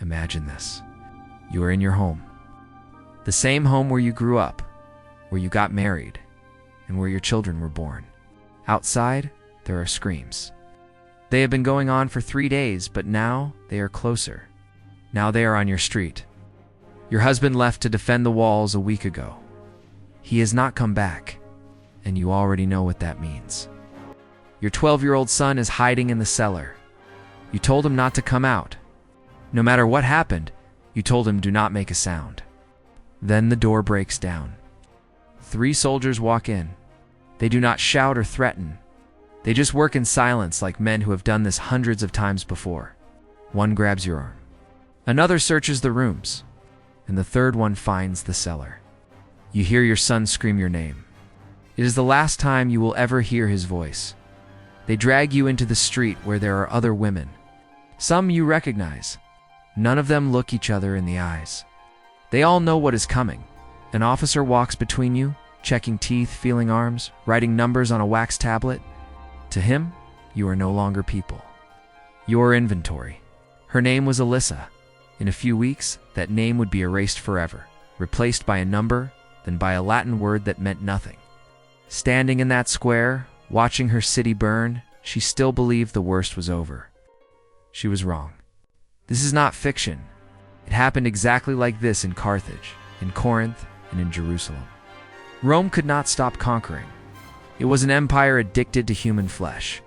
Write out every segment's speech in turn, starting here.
Imagine this. You are in your home. The same home where you grew up, where you got married, and where your children were born. Outside, there are screams. They have been going on for 3 days, but now they are closer. Now they are on your street. Your husband left to defend the walls a week ago. He has not come back, and you already know what that means. Your 12-year-old son is hiding in the cellar. You told him not to come out. No matter what happened, you told him do not make a sound. Then the door breaks down. 3 soldiers walk in. They do not shout or threaten. They just work in silence like men who have done this hundreds of times before. One grabs your arm. Another searches the rooms. And the third one finds the cellar. You hear your son scream your name. It is the last time you will ever hear his voice. They drag you into the street where there are other women. Some you recognize. None of them look each other in the eyes. They all know what is coming. An officer walks between you, checking teeth, feeling arms, writing numbers on a wax tablet. To him, you are no longer people. Your inventory. Her name was Alyssa. In a few weeks, that name would be erased forever, replaced by a number, then by a Latin word that meant nothing. Standing in that square, watching her city burn, she still believed the worst was over. She was wrong. This is not fiction. It happened exactly like this in Carthage, in Corinth, and in Jerusalem. Rome could not stop conquering. It was an empire addicted to human flesh.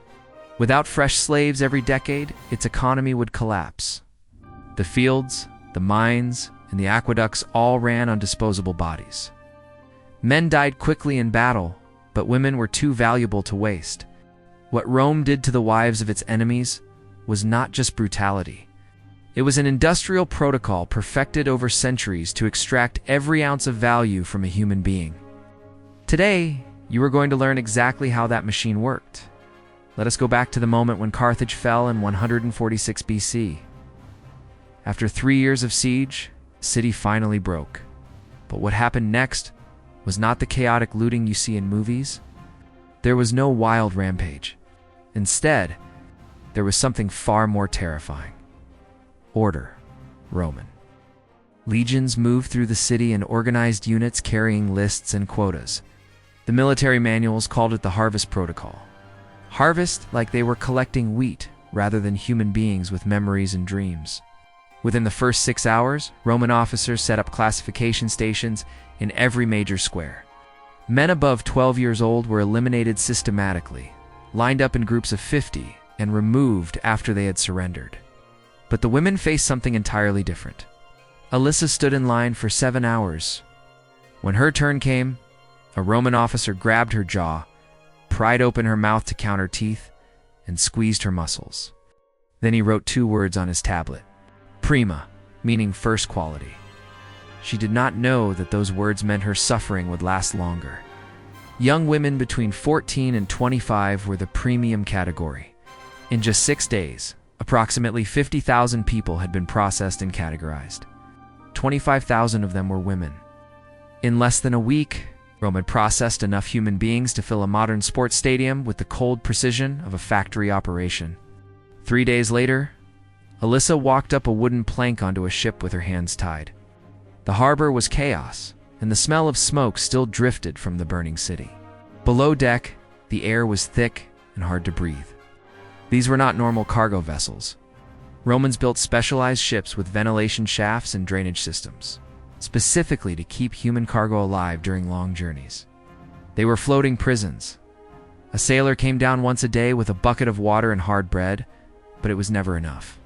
Without fresh slaves every decade, its economy would collapse. The fields, the mines, and the aqueducts all ran on disposable bodies. Men died quickly in battle, but women were too valuable to waste. What Rome did to the wives of its enemies was not just brutality. It was an industrial protocol perfected over centuries to extract every ounce of value from a human being. Today, you are going to learn exactly how that machine worked. Let us go back to the moment when Carthage fell in 146 BC. After 3 years of siege, the city finally broke. But what happened next was not the chaotic looting you see in movies. There was no wild rampage. Instead, there was something far more terrifying. Order, Roman. Legions moved through the city in organized units carrying lists and quotas. The military manuals called it the harvest protocol. Harvest like they were collecting wheat rather than human beings with memories and dreams. Within the first 6 hours, Roman officers set up classification stations in every major square. Men above 12 years old were eliminated systematically, lined up in groups of 50, and removed after they had surrendered. But the women faced something entirely different. Alyssa stood in line for 7 hours. When her turn came, a Roman officer grabbed her jaw, pried open her mouth to count her teeth, and squeezed her muscles. Then he wrote 2 words on his tablet. Prima, meaning first quality. She did not know that those words meant her suffering would last longer. Young women between 14 and 25 were the premium category. In just 6 days, approximately 50,000 people had been processed and categorized. 25,000 of them were women. In less than a week, Rome had processed enough human beings to fill a modern sports stadium with the cold precision of a factory operation. 3 days later, Alyssa walked up a wooden plank onto a ship with her hands tied. The harbor was chaos, and the smell of smoke still drifted from the burning city. Below deck, the air was thick and hard to breathe. These were not normal cargo vessels. Romans built specialized ships with ventilation shafts and drainage systems, specifically to keep human cargo alive during long journeys. They were floating prisons. A sailor came down once a day with a bucket of water and hard bread, but it was never enough.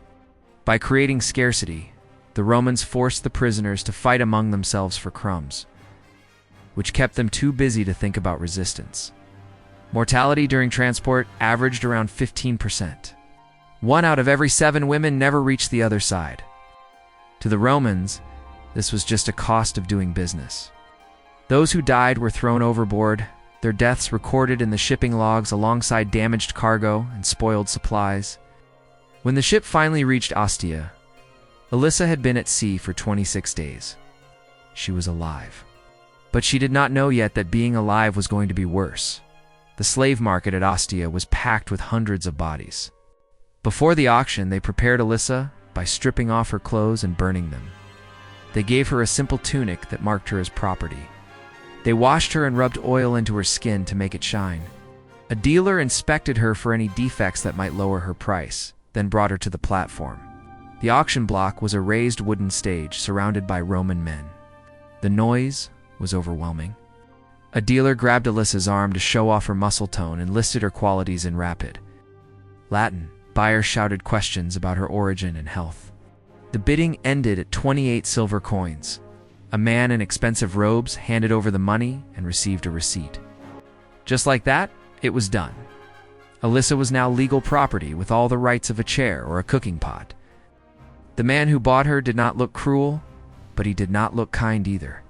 By creating scarcity, the Romans forced the prisoners to fight among themselves for crumbs, which kept them too busy to think about resistance. Mortality during transport averaged around 15%. 1 out of every 7 women never reached the other side. To the Romans, this was just a cost of doing business. Those who died were thrown overboard, their deaths recorded in the shipping logs alongside damaged cargo and spoiled supplies. When the ship finally reached Ostia, Alyssa had been at sea for 26 days. She was alive. But she did not know yet that being alive was going to be worse. The slave market at Ostia was packed with hundreds of bodies. Before the auction, they prepared Alyssa by stripping off her clothes and burning them. They gave her a simple tunic that marked her as property. They washed her and rubbed oil into her skin to make it shine. A dealer inspected her for any defects that might lower her price, then brought her to the platform. The auction block was a raised wooden stage surrounded by Roman men. The noise was overwhelming. A dealer grabbed Alyssa's arm to show off her muscle tone and listed her qualities in rapid Latin. Buyers shouted questions about her origin and health. The bidding ended at 28 silver coins. A man in expensive robes handed over the money and received a receipt. Just like that, it was done. Alyssa was now legal property with all the rights of a chair or a cooking pot. The man who bought her did not look cruel, but he did not look kind either.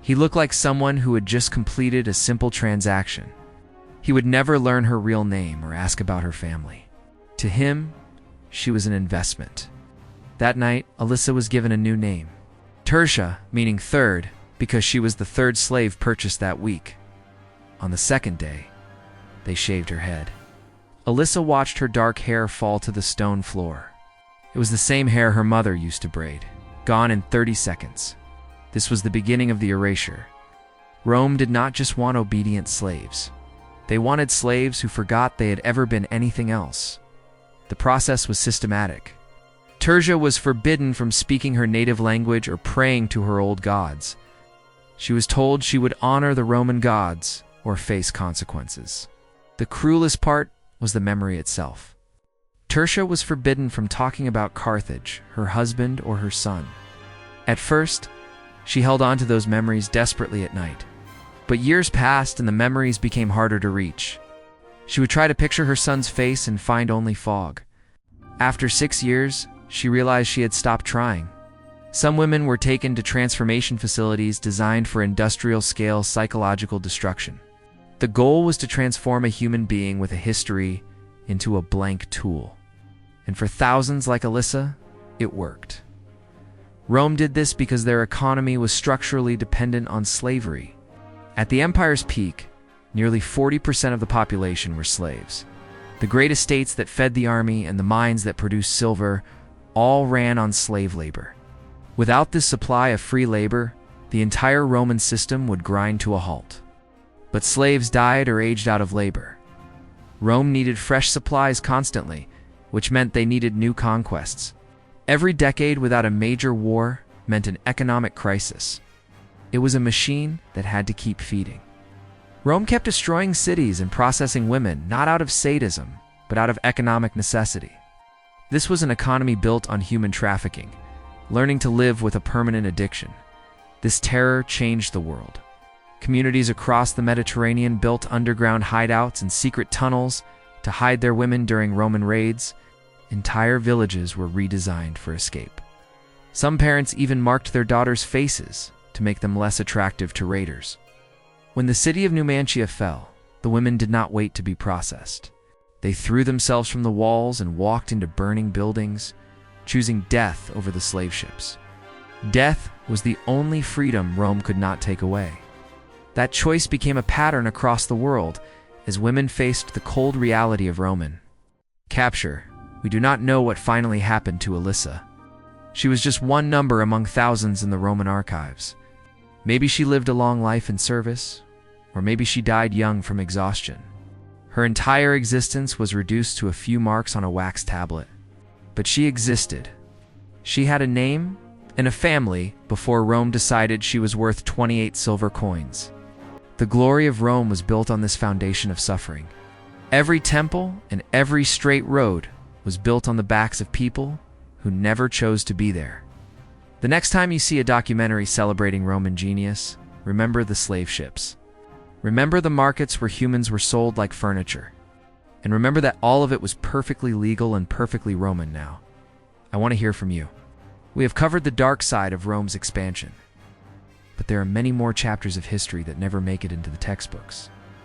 He looked like someone who had just completed a simple transaction. He would never learn her real name or ask about her family. To him, she was an investment. That night, Alyssa was given a new name. Tertia, meaning third, because she was the third slave purchased that week. On the second day, they shaved her head. Alyssa watched her dark hair fall to the stone floor. It was the same hair her mother used to braid, gone in 30 seconds. This was the beginning of the erasure. Rome did not just want obedient slaves. They wanted slaves who forgot they had ever been anything else. The process was systematic. Tertia was forbidden from speaking her native language or praying to her old gods. She was told she would honor the Roman gods or face consequences. The cruelest part was the memory itself. Tertia was forbidden from talking about Carthage, her husband, or her son. At first, she held on to those memories desperately at night. But years passed and the memories became harder to reach. She would try to picture her son's face and find only fog. After 6 years, she realized she had stopped trying. Some women were taken to transformation facilities designed for industrial-scale psychological destruction. The goal was to transform a human being with a history into a blank tool. And for thousands like Alyssa, it worked. Rome did this because their economy was structurally dependent on slavery. At the empire's peak, nearly 40% of the population were slaves. The great estates that fed the army and the mines that produced silver all ran on slave labor. Without this supply of free labor, the entire Roman system would grind to a halt. But slaves died or aged out of labor. Rome needed fresh supplies constantly, which meant they needed new conquests. Every decade without a major war meant an economic crisis. It was a machine that had to keep feeding. Rome kept destroying cities and processing women, not out of sadism, but out of economic necessity. This was an economy built on human trafficking, learning to live with a permanent addiction. This terror changed the world. Communities across the Mediterranean built underground hideouts and secret tunnels to hide their women during Roman raids. Entire villages were redesigned for escape. Some parents even marked their daughters' faces to make them less attractive to raiders. When the city of Numantia fell, the women did not wait to be processed. They threw themselves from the walls and walked into burning buildings, choosing death over the slave ships. Death was the only freedom Rome could not take away. That choice became a pattern across the world as women faced the cold reality of Roman capture. We do not know what finally happened to Alyssa. She was just one number among thousands in the Roman archives. Maybe she lived a long life in service, or maybe she died young from exhaustion. Her entire existence was reduced to a few marks on a wax tablet. But she existed. She had a name and a family before Rome decided she was worth 28 silver coins. The glory of Rome was built on this foundation of suffering. Every temple and every straight road was built on the backs of people who never chose to be there. The next time you see a documentary celebrating Roman genius, remember the slave ships. Remember the markets where humans were sold like furniture. And remember that all of it was perfectly legal and perfectly Roman now. I want to hear from you. We have covered the dark side of Rome's expansion, but there are many more chapters of history that never make it into the textbooks.